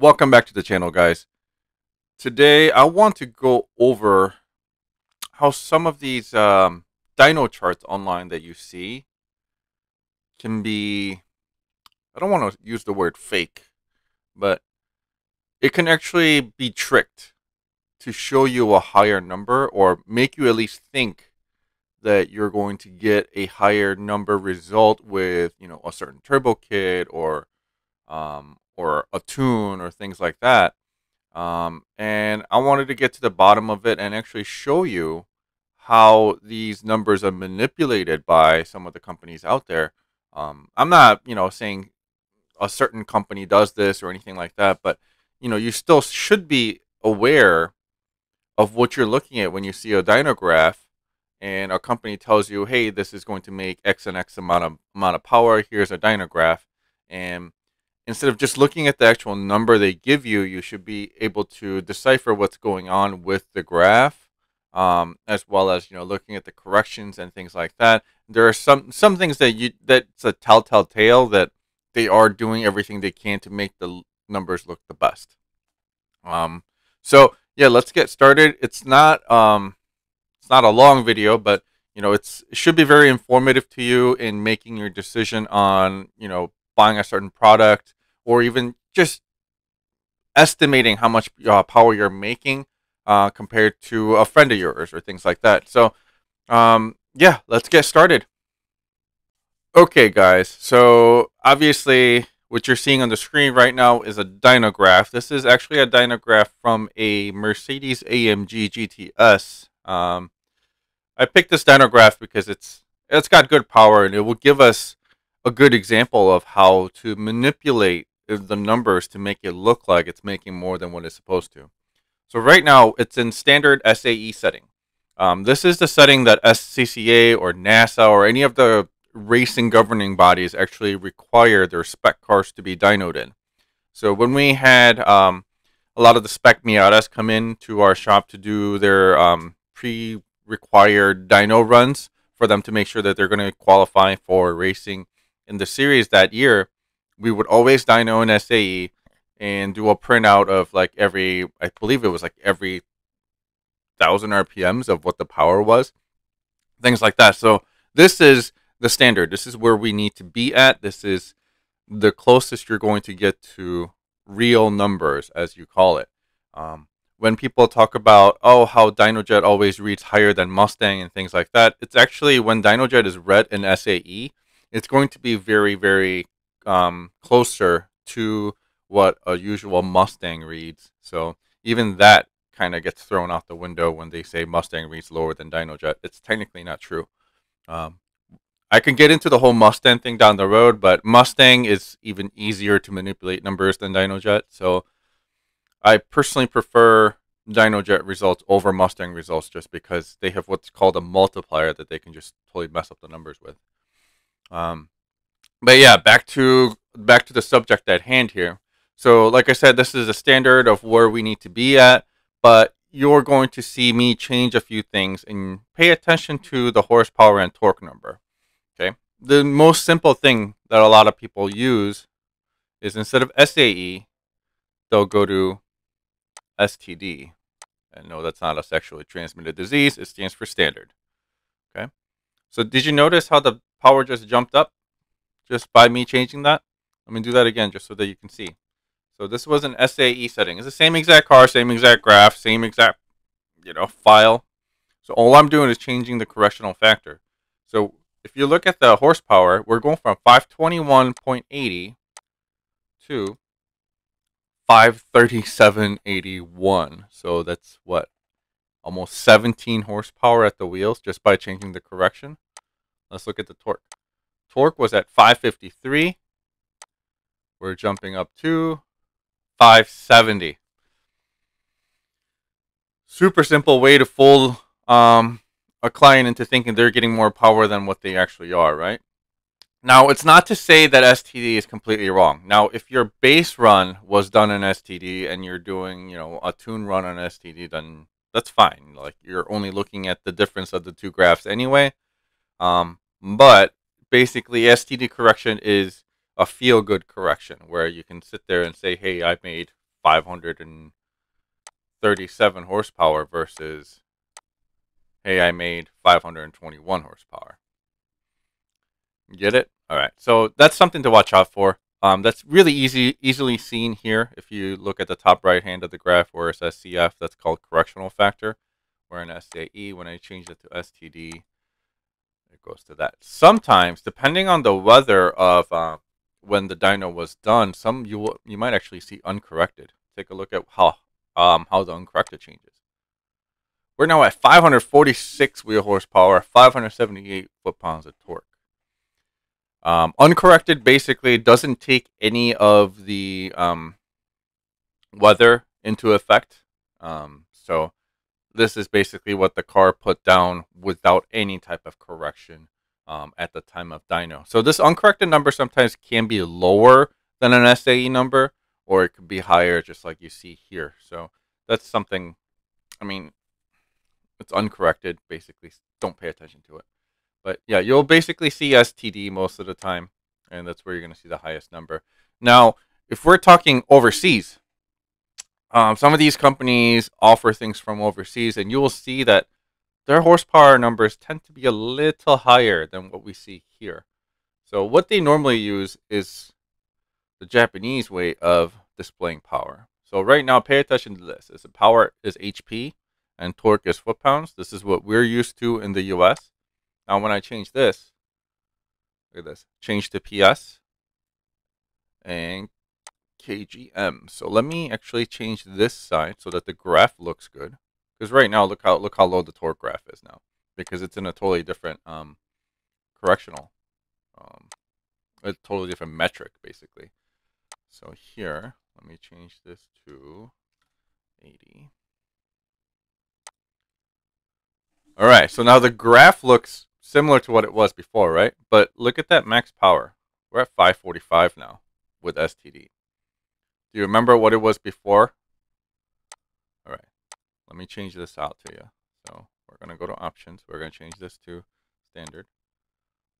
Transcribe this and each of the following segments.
Welcome back to the channel, guys. Today I want to go over how some of these dyno charts online that you see can be, I don't want to use the word fake, but it can actually be tricked to show you a higher number or make you at least think that you're going to get a higher number result with, a certain turbo kit or a tune or things like that. And I wanted to get to the bottom of it and actually show you how these numbers are manipulated by some of the companies out there. I'm not, saying a certain company does this or anything like that, but you still should be aware of what you're looking at when you see a dyno graph and a company tells you, hey, this is going to make X and X amount of power. Here's a dyno graph, and instead of just looking at the actual number they give you, you should be able to decipher what's going on with the graph, as well as looking at the corrections and things like that. There are some things that's a telltale tale that they are doing everything they can to make the numbers look the best. So yeah, let's get started. It's not a long video, but it should be very informative to you in making your decision on buying a certain product, or even just estimating how much power you're making compared to a friend of yours or things like that. So yeah, let's get started. Okay, guys, so obviously what you're seeing on the screen right now is a dyno graph. This is actually a dyno graph from a Mercedes AMG GTS. I picked this dyno graph because it's got good power, and it will give us a good example of how to manipulate the numbers to make it look like it's making more than what it's supposed to. So right now it's in standard SAE setting. This is the setting that SCCA or NASA or any of the racing governing bodies actually require their spec cars to be dynoed in. So when we had a lot of the spec Miatas come in to our shop to do their pre-required dyno runs for them to make sure that they're going to qualify for racing in the series that year, we would always dyno in SAE and do a printout of I believe it was like every 1,000 RPMs of what the power was, things like that. So this is the standard. This is where we need to be at. This is the closest you're going to get to real numbers, as you call it. When people talk about, oh, how DynoJet always reads higher than Mustang and things like that, it's actually when DynoJet is read in SAE, it's going to be very, very closer to what a usual Mustang reads. So even that kind of gets thrown out the window when they say Mustang reads lower than DynoJet. It's technically not true. I can get into the whole Mustang thing down the road, but Mustang is even easier to manipulate numbers than DynoJet. So I personally prefer DynoJet results over Mustang results just because they have what's called a multiplier that they can just totally mess up the numbers with. But yeah, back to the subject at hand here. So like I said, this is a standard of where we need to be at, but you're going to see me change a few things and pay attention to the horsepower and torque number. Okay. The most simple thing that a lot of people use is instead of SAE, they'll go to STD. And no, that's not a sexually transmitted disease. It stands for standard. Okay. So did you notice how the power just jumped up just by me changing that? Let me do that again just so that you can see. So this was an SAE setting. It's the same exact car, same exact graph, same exact, file. So all I'm doing is changing the correctional factor. So if you look at the horsepower, we're going from 521.80 to 537.81. So that's what? Almost 17 horsepower at the wheels just by changing the correction. Let's look at the torque. Torque was at 553. We're jumping up to 570. Super simple way to fool a client into thinking they're getting more power than what they actually are, right? Now, it's not to say that STD is completely wrong. Now, if your base run was done in STD and you're doing, a tune run on STD, then that's fine. Like, you're only looking at the difference of the two graphs anyway. But basically, STD correction is a feel-good correction where you can sit there and say, hey, I made 537 horsepower versus, hey, I made 521 horsepower. Get it? All right. So that's something to watch out for. That's really easily seen here. If you look at the top right hand of the graph where it says CF, that's called correctional factor. Where in SAE, when I change it to STD, it goes to that. Sometimes, depending on the weather of when the dyno was done, you might actually see uncorrected. Take a look at how the uncorrected changes. We're now at 546 wheel horsepower, 578 foot-pounds of torque. Uncorrected basically doesn't take any of the weather into effect. So this is basically what the car put down without any type of correction at the time of dyno. So this uncorrected number sometimes can be lower than an SAE number, or it could be higher, just like you see here. So that's something, I mean, it's uncorrected, basically. Don't pay attention to it. But yeah, you'll basically see STD most of the time, and that's where you're going to see the highest number. Now, if we're talking overseas, some of these companies offer things from overseas, and you will see that their horsepower numbers tend to be a little higher than what we see here. So what they normally use is the Japanese way of displaying power. So right now, pay attention to this. The power is HP and torque is foot-pounds. This is what we're used to in the US. Now, when I change this, look at this, change to PS and KGM. So let me actually change this side so that the graph looks good. Because right now, look how low the torque graph is now, because it's in a totally different correctional, a totally different metric basically. So here, let me change this to 80. All right, so now the graph looks similar to what it was before, right? But look at that max power. We're at 545 now with STD. Do you remember what it was before? All right, let me change this out to you. So we're going to go to options. We're going to change this to standard.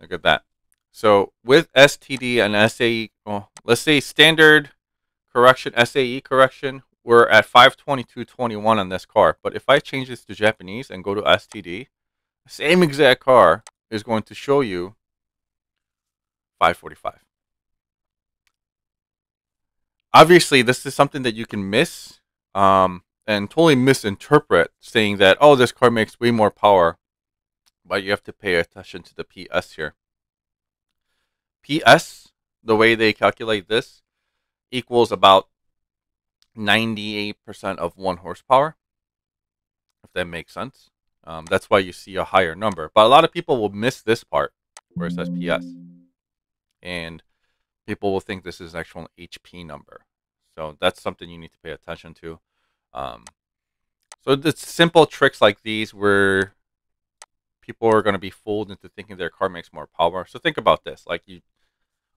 Look at that. So with STD and SAE, well, let's say standard correction, SAE correction, we're at 522.21 on this car. But if I change this to Japanese and go to STD, the same exact car is going to show you 545. Obviously, this is something that you can miss and totally misinterpret, saying that, oh, this car makes way more power. But you have to pay attention to the PS here. PS, the way they calculate this, equals about 98% of 1 horsepower, if that makes sense. That's why you see a higher number. But a lot of people will miss this part where it says PS. And people will think this is an actual HP number. So that's something you need to pay attention to. So it's simple tricks like these where people are going to be fooled into thinking their car makes more power. So think about this. Like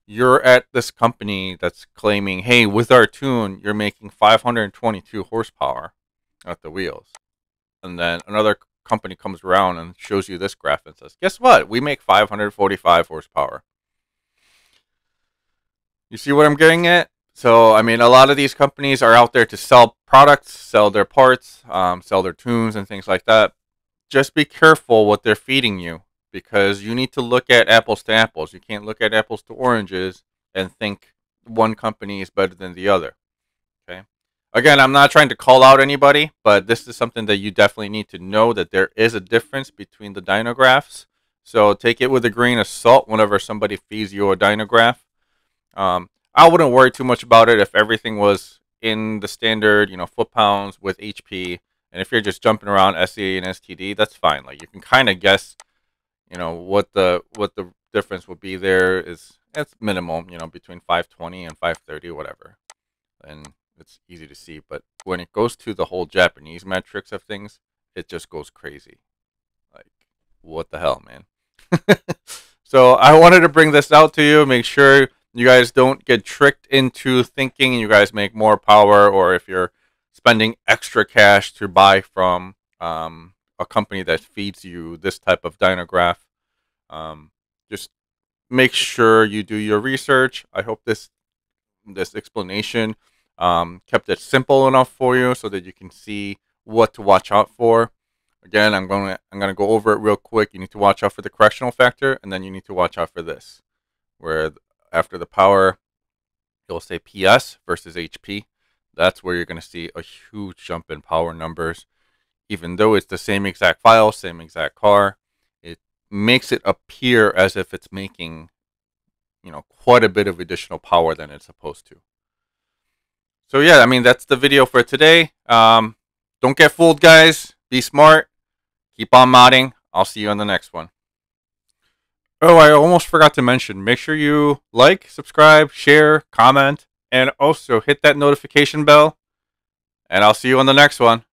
you're at this company that's claiming, hey, with our tune, you're making 522 horsepower at the wheels. And then another company comes around and shows you this graph and says, guess what? We make 545 horsepower. You see what I'm getting at? So, I mean, a lot of these companies are out there to sell products, sell their parts, sell their tunes and things like that. Just be careful what they're feeding you, because you need to look at apples to apples. You can't look at apples to oranges and think one company is better than the other. Okay. Again, I'm not trying to call out anybody, but this is something that you definitely need to know, that there is a difference between the dyno graphs. So take it with a grain of salt whenever somebody feeds you a dyno graph. I wouldn't worry too much about it if everything was in the standard, foot-pounds with HP. And if you're just jumping around SAE and STD, that's fine. Like, you can kind of guess, what the difference would be there is, it's minimal, between 520 and 530, whatever. And it's easy to see. But when it goes to the whole Japanese metrics of things, it just goes crazy. Like, what the hell, man? So I wanted to bring this out to you. Make sure you guys don't get tricked into thinking you guys make more power, or if you're spending extra cash to buy from a company that feeds you this type of dyno graph. Just make sure you do your research. I hope this explanation Kept it simple enough for you so that you can see what to watch out for. Again, I'm gonna go over it real quick. You need to watch out for the correctional factor, and then you need to watch out for this, where after the power, it'll say PS versus HP. That's where you're gonna see a huge jump in power numbers. Even though it's the same exact file, same exact car, it makes it appear as if it's making, quite a bit of additional power than it's supposed to. So yeah, I mean, that's the video for today. Don't get fooled, guys. Be smart. Keep on modding. I'll see you on the next one. Oh, I almost forgot to mention, make sure you like, subscribe, share, comment, and also hit that notification bell. And I'll see you on the next one.